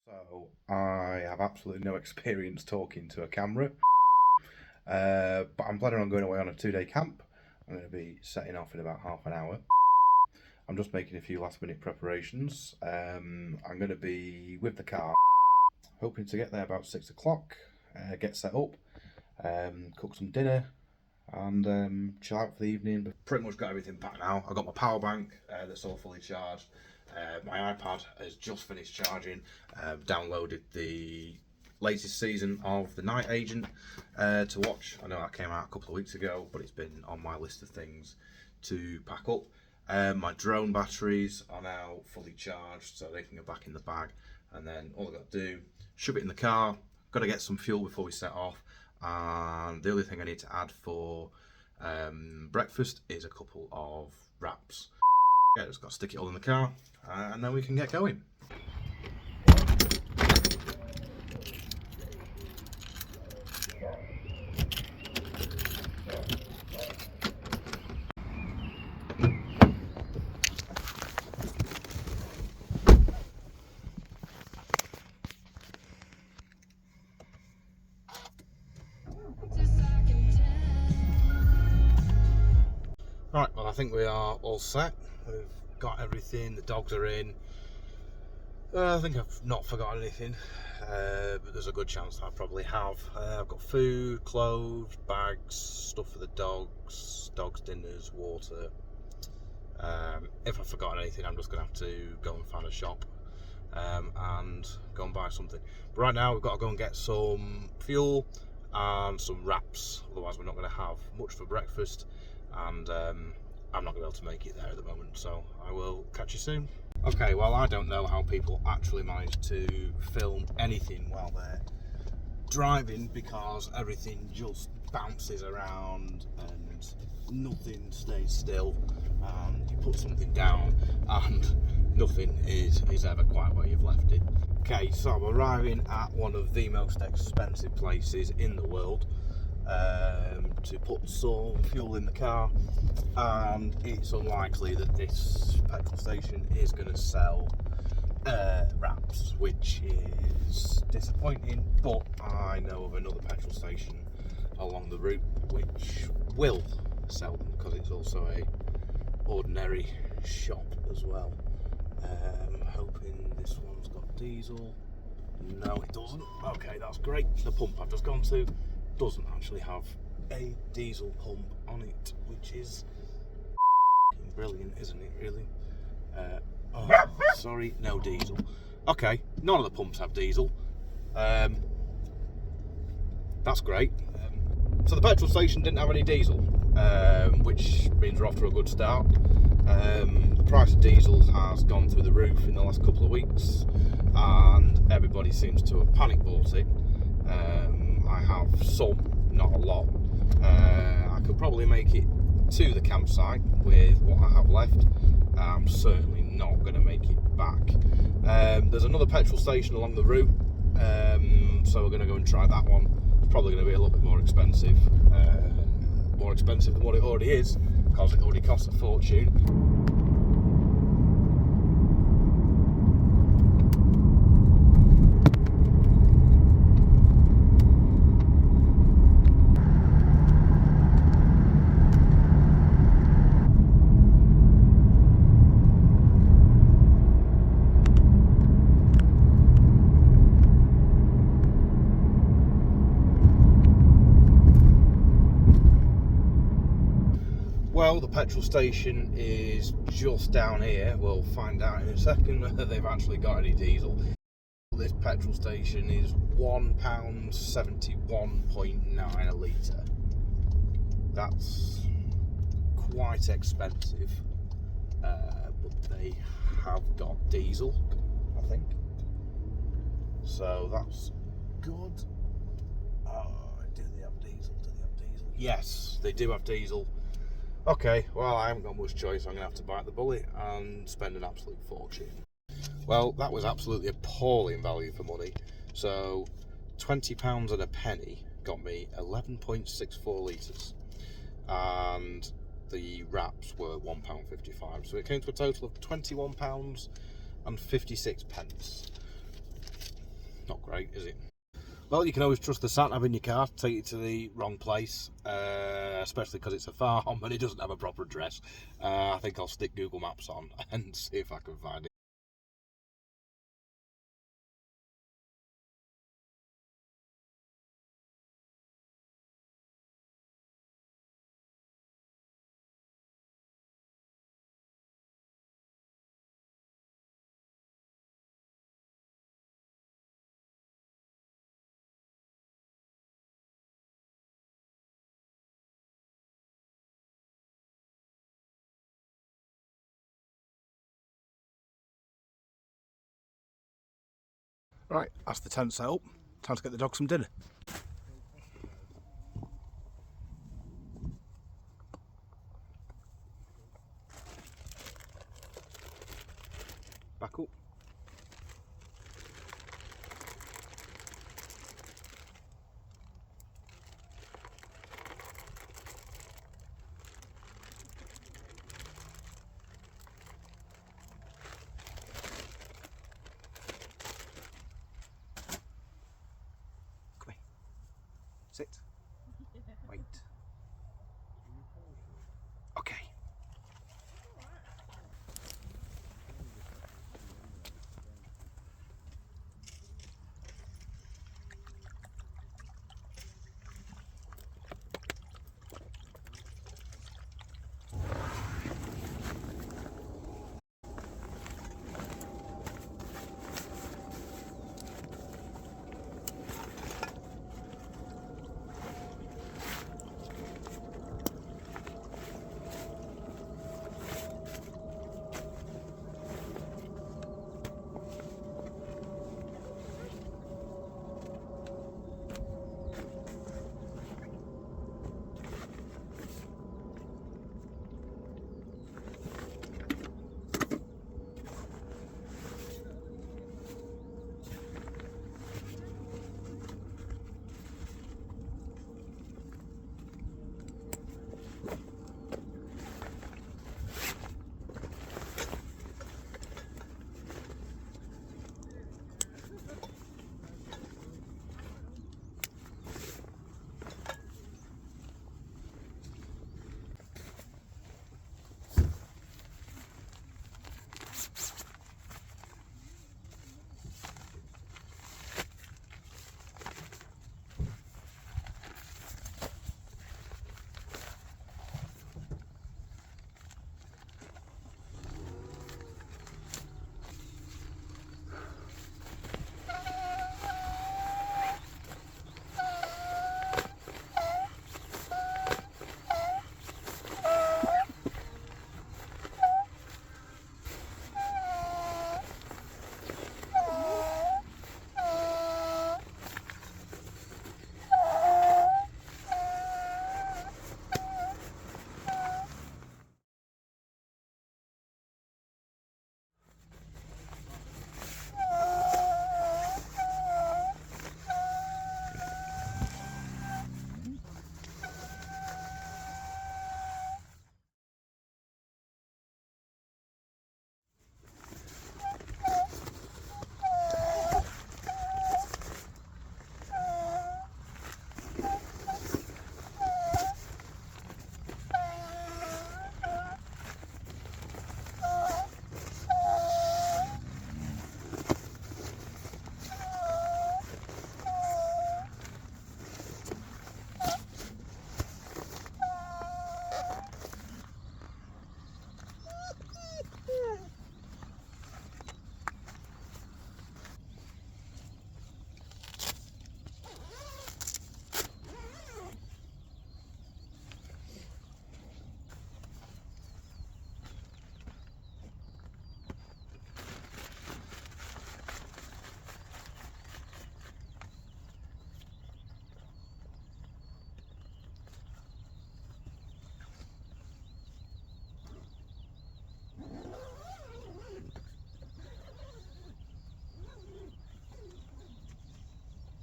So I have absolutely no experience talking to a camera, but I'm planning on going away on a 2-day camp. I'm going to be setting off in about half an hour. I'm just making a few last minute preparations. I'm going to be with the car, hoping to get there about 6 o'clock, get set up, cook some dinner, and chill out for the evening. But pretty much got everything packed now. I've got my power bank that's all fully charged. My iPad has just finished charging. Downloaded the latest season of The Night Agent to watch. I know that came out a couple of weeks ago, but it's been on my list of things to pack up. My drone batteries are now fully charged, so they can go back in the bag. And then all I've got to do, shove it in the car. Got to get some fuel before we set off. And the only thing I need to add for breakfast is a couple of wraps. Yeah, just got to stick it all in the car, and then we can get going. Right, well I think we are all set. We've got everything, the dogs are in. I think I've not forgotten anything, but there's a good chance that I probably have. I've got food, clothes, bags, stuff for the dogs dinners, water. If I've forgotten anything, I'm just going to have to go and find a shop and go and buy something. But right now we've got to go and get some fuel and some wraps, otherwise we're not going to have much for breakfast, and I'm not going to be able to make it there at the moment, so I will catch you soon. Okay, well I don't know how people actually manage to film anything while they're driving, because everything just bounces around and nothing stays still, and you put something down and nothing is ever quite where you've left it. Okay, so I'm arriving at one of the most expensive places in the world to put some fuel in the car, and it's unlikely that this petrol station is going to sell wraps, which is disappointing, but I know of another petrol station along the route which will sell them, because it's also a ordinary shop as well. Hoping this one's got diesel. No, it doesn't. Okay, that's great. The pump I've just gone to doesn't actually have a diesel pump on it, which is brilliant, isn't it, really? Oh, sorry, no diesel. Okay, none of the pumps have diesel. That's great. So the petrol station didn't have any diesel, which means we're off to a good start. The price of diesel has gone through the roof in the last couple of weeks, and everybody seems to have panic bought it. I have some, not a lot. I could probably make it to the campsite with what I have left. I'm certainly not going to make it back. There's another petrol station along the route, so we're going to go and try that one. It's probably going to be a little bit more expensive than what it already is, because it already costs a fortune. Well, the petrol station is just down here. We'll find out in a second whether they've actually got any diesel. This petrol station is £1.71.9 a litre. That's quite expensive, but they have got diesel, I think. So that's good. Oh, do they have diesel? Yes, they do have diesel. Okay, well I haven't got much choice. I'm going to have to bite the bullet and spend an absolute fortune. Well, that was absolutely appalling value for money. So £20 and a penny got me 11.64 litres, and the wraps were £1.55. So it came to a total of £21 and 56 pence. not great, is it? Well, you can always trust the sat-nav in your car to take you to the wrong place, especially because it's a farm and it doesn't have a proper address. I think I'll stick Google Maps on and see if I can find it. Right, that's the tent set up. Time to get the dog some dinner. Back up. Come here. Sit. Wait. Okay.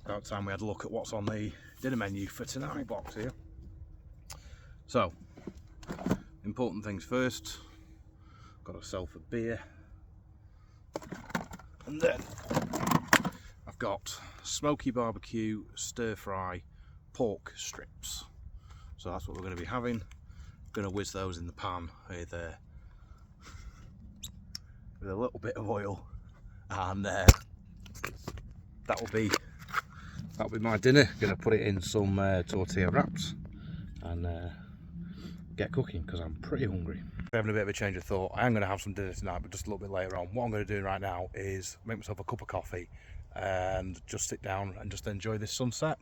About time we had a look at what's on the dinner menu for tonight box here. So, important things first, got myself a beer, and then I've got smoky barbecue stir fry pork strips. So that's what we're going to be having. Going to whiz those in the pan with a little bit of oil, and that'll be my dinner. Going to put it in some tortilla wraps and get cooking because I'm pretty hungry. Having a bit of a change of thought. I am going to have some dinner tonight, but just a little bit later on. What I'm going to do right now is make myself a cup of coffee and just sit down and just enjoy this sunset.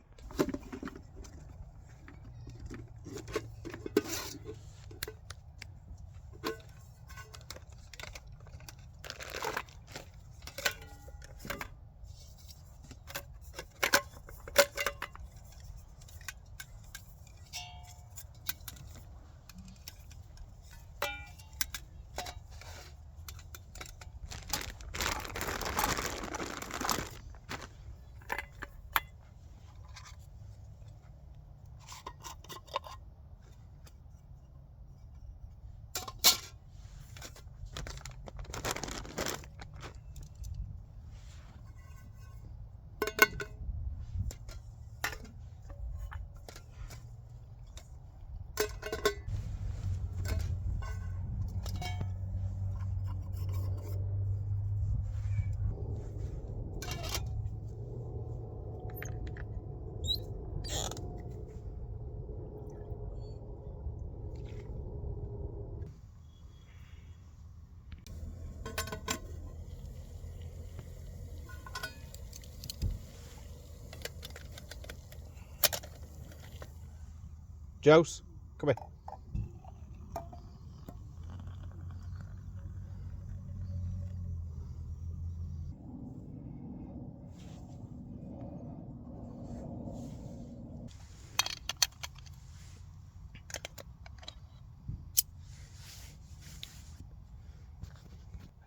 Jose, come here.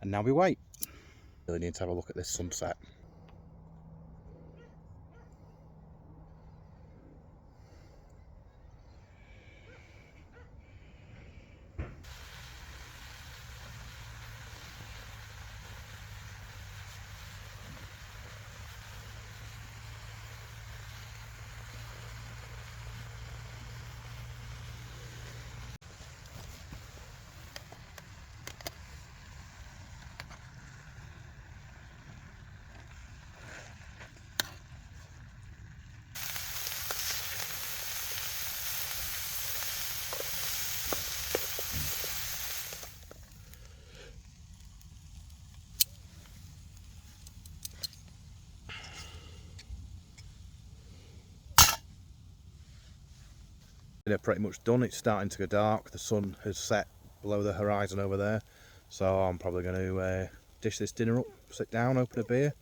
And now we wait. Really need to have a look at this sunset. They're pretty much done. It's starting to go dark. The sun has set below the horizon over there, so I'm probably going to dish this dinner up, sit down, open a beer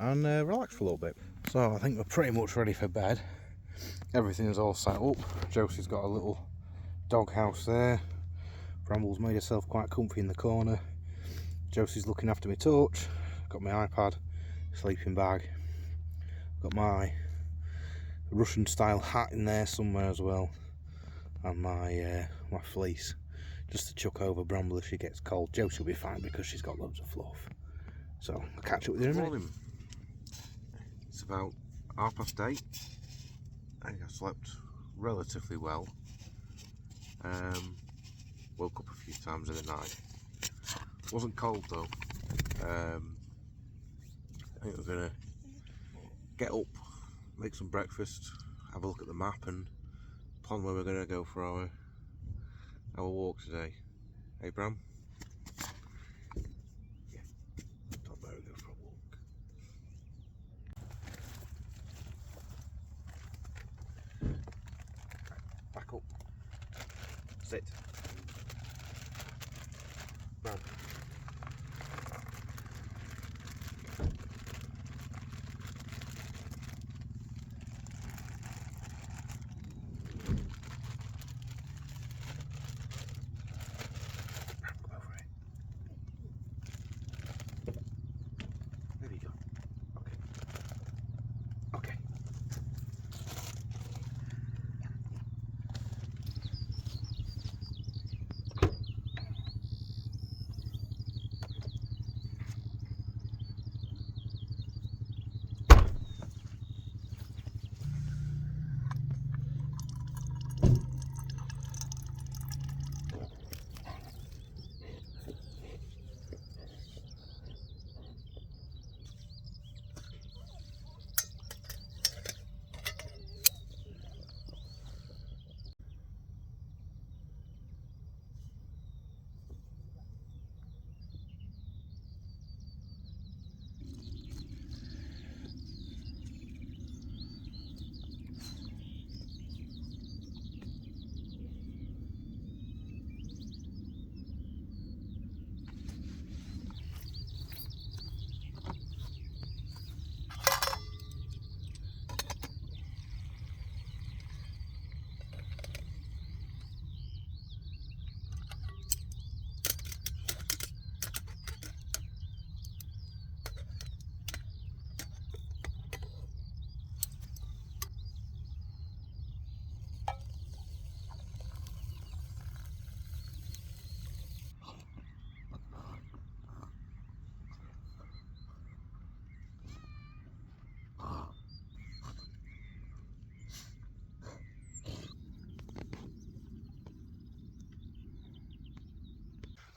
and relax for a little bit. So I think we're pretty much ready for bed. Everything's all set up. Josie's got a little dog house there. Bramble's made herself quite comfy in the corner. Josie's looking after my torch. Got my iPad, sleeping bag. Got my Russian style hat in there somewhere as well. And my fleece, just to chuck over Bramble if she gets cold. Josie will be fine because she's got loads of fluff. So I'll catch up with you in a minute. It's about 8:30. I think I slept relatively well. Woke up a few times in the night. Wasn't cold though. I think we're gonna get up, make some breakfast, have a look at the map and plan where we're going to go for our walk today. Hey Bram? Yeah, thought we would go for a walk. Right, back up. Sit. Bram.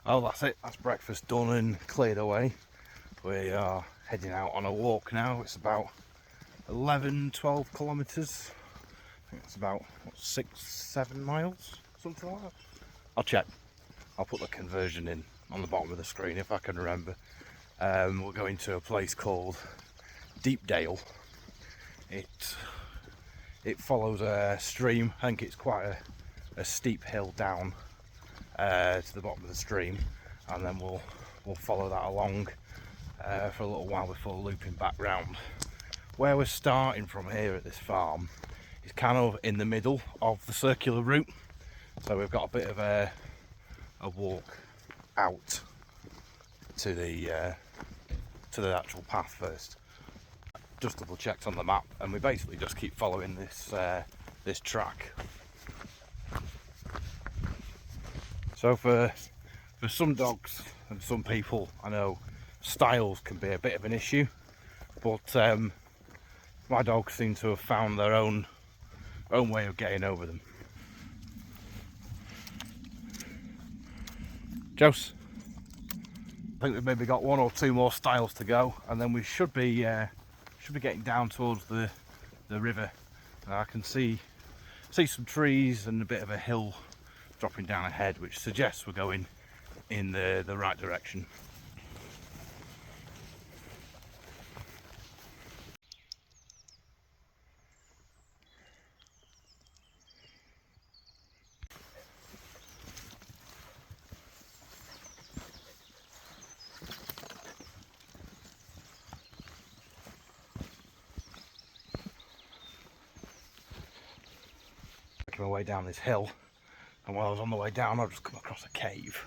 Oh, that's it. That's breakfast done and cleared away. We are heading out on a walk now. It's about 11-12 kilometres. I think it's about 6-7 miles, something like that. I'll check. I'll put the conversion in on the bottom of the screen if I can remember. We're going to a place called Deepdale. It follows a stream. I think it's quite a steep hill down to the bottom of the stream, and then we'll follow that along for a little while before looping back round. Where we're starting from here at this farm is kind of in the middle of the circular route, so we've got a bit of a walk out to the actual path first. Just double checked on the map, and we basically just keep following this track. So for some dogs and some people, I know styles can be a bit of an issue, but my dogs seem to have found their own way of getting over them. Jose, I think we've maybe got 1 or 2 more stiles to go, and then we should be getting down towards the river. I can see some trees and a bit of a hill dropping down ahead, which suggests we're going in the right direction. Making my way down this hill, and while I was on the way down I've just come across a cave.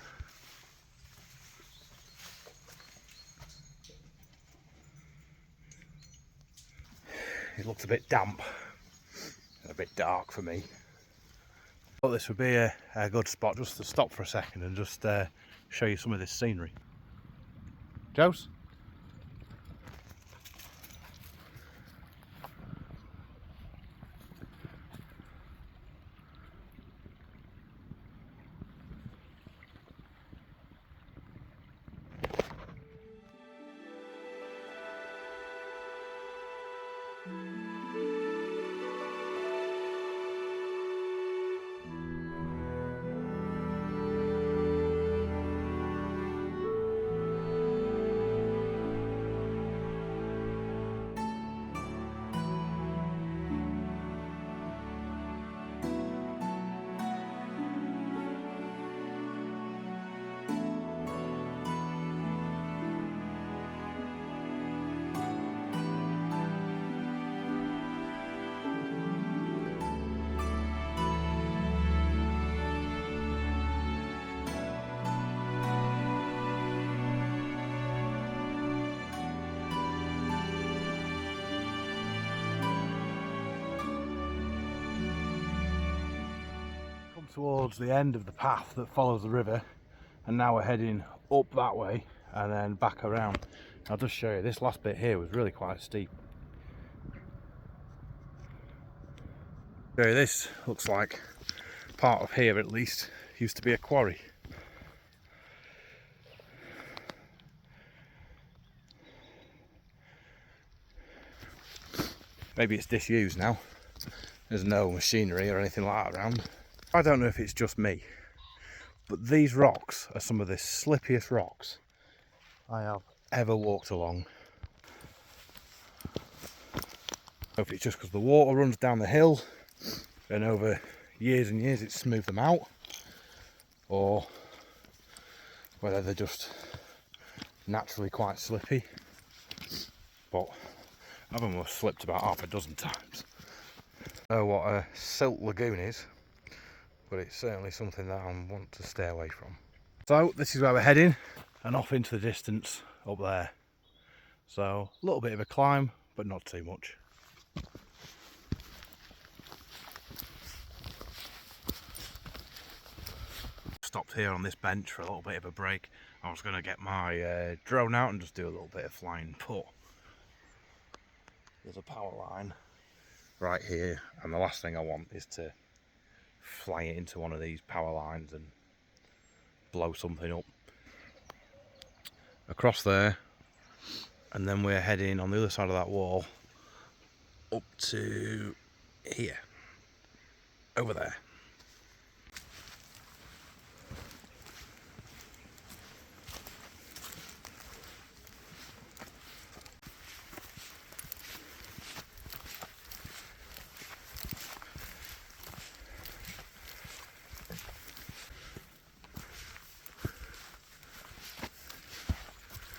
It looks a bit damp and a bit dark for me. I thought this would be a good spot just to stop for a second and just show you some of this scenery. Jose? Towards the end of the path that follows the river, and now we're heading up that way and then back around. I'll just show you, this last bit here was really quite steep. So this looks like part of here, at least, used to be a quarry. Maybe it's disused now. There's no machinery or anything like that around. I don't know if it's just me, but these rocks are some of the slippiest rocks I have ever walked along. I don't know if it's just because the water runs down the hill and over years and years it's smoothed them out, or whether they're just naturally quite slippy, but I've almost slipped about half a dozen times. I don't know what a silt lagoon is, but it's certainly something that I want to stay away from. So this is where we're heading, and off into the distance up there. So a little bit of a climb, but not too much. Stopped here on this bench for a little bit of a break. I was going to get my drone out and just do a little bit of flying, but there's a power line right here, and the last thing I want is to fly it into one of these power lines and blow something up. across there, and then we're heading on the other side of that wall up to here, over there.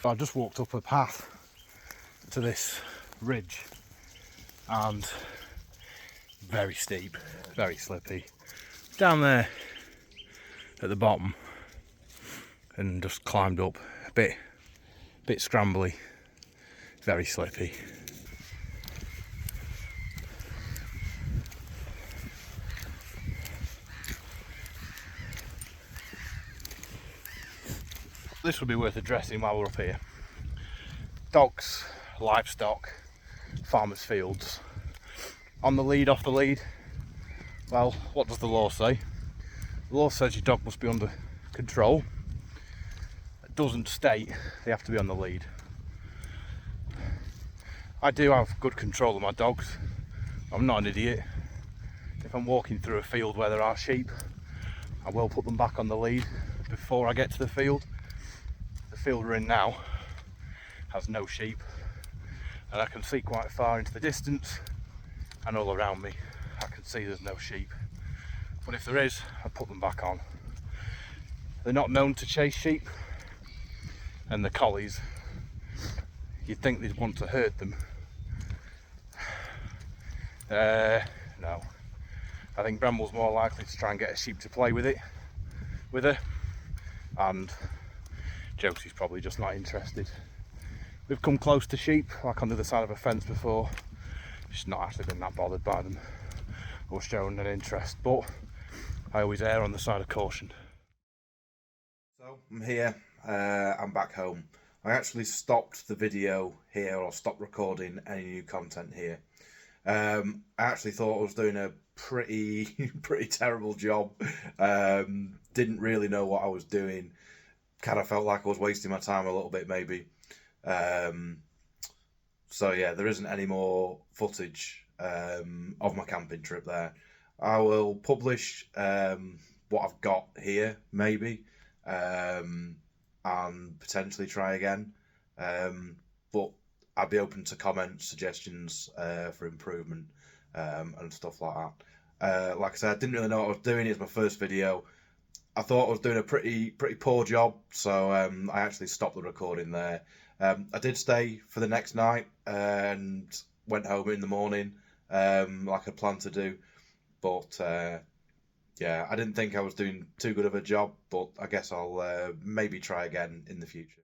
I just walked up a path to this ridge, and very steep, very slippy. Down there at the bottom, and just climbed up a bit scrambly, very slippy. This would be worth addressing while we're up here. Dogs, livestock, farmers' fields. On the lead, off the lead. Well, what does the law say? The law says your dog must be under control. It doesn't state they have to be on the lead. I do have good control of my dogs. I'm not an idiot. If I'm walking through a field where there are sheep, I will put them back on the lead before I get to the field. The field we're in now has no sheep, and I can see quite far into the distance, and all around me I can see there's no sheep. But if there is, I put them back on. They're not known to chase sheep, and the collies, you'd think they'd want to hurt them. No. I think Bramble's more likely to try and get a sheep to play with her, and Josie's probably just not interested. We've come close to sheep, like on the other side of a fence before. She's not actually been that bothered by them or shown an interest, but I always err on the side of caution. So I'm here, I'm back home. I actually stopped the video here, or stopped recording any new content here. I actually thought I was doing a pretty terrible job. Didn't really know what I was doing. Kind of felt like I was wasting my time a little bit, maybe. So yeah, there isn't any more footage of my camping trip there. I will publish what I've got here, maybe, and potentially try again. But I'd be open to comments, suggestions for improvement and stuff like that. Like I said, I didn't really know what I was doing. It's my first video. I thought I was doing a pretty poor job, so I actually stopped the recording there. I did stay for the next night and went home in the morning, like I planned to do. But yeah, I didn't think I was doing too good of a job, but I guess I'll maybe try again in the future.